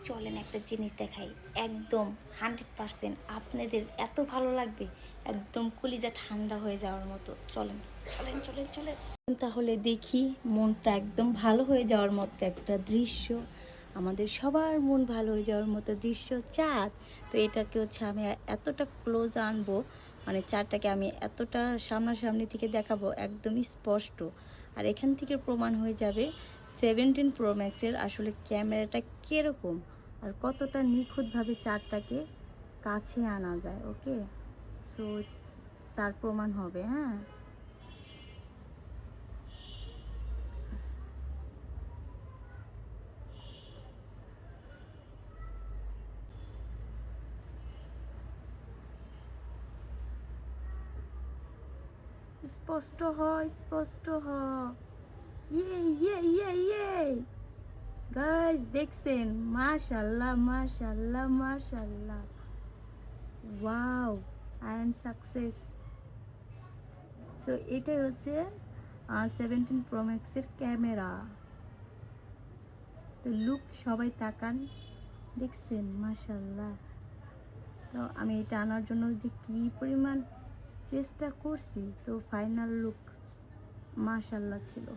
চলেন একটা জিনিস দেখাই, একদম 100% আপনাদের এত ভালো লাগবে, একদম কলিজা ঠান্ডা হয়ে যাওয়ার মতো। চলেন চলেন চলেন চলেন, তাহলে দেখি মনটা একদম ভালো হয়ে যাওয়ার মতো একটা দৃশ্য, আমাদের সবার মন ভালো হয়ে যাওয়ার মতো দৃশ্য চাঁদ। তো এটাকে হচ্ছে আমি এতটা ক্লোজ আনবো, মানে চাঁদটাকে আমি এতটা সামনাসামনি থেকে দেখাবো একদমই স্পষ্ট। আর এখান থেকে প্রমাণ হয়ে যাবে 17 প্রো ম্যাক্সের আসলে ক্যামেরাটা কীরকম আর কতটা নিখুঁতভাবে চাঁদটাকে কাছে আনা যায়। ওকে, সো তার প্রমাণ হবে। হ্যাঁ, স্পষ্ট হয়, স্পষ্ট হয়। ইয়ে ইয়ে ইয়ে ইয়ে গাইস, দেখছেন? মাশাল্লাহ মাশাল্লাহ মাশাল্লাহ, wow, I am success. So এটাই হচ্ছে 17 প্রো ম্যাক্সের ক্যামেরা। তো লুক সবাই তাকান, দেখছেন? মাশাল্লাহ। তো আমি এটা আনার জন্য যে কী পরিমাণ চেষ্টা করছি, তো ফাইনাল লুক মাশাল্লাহ ছিল।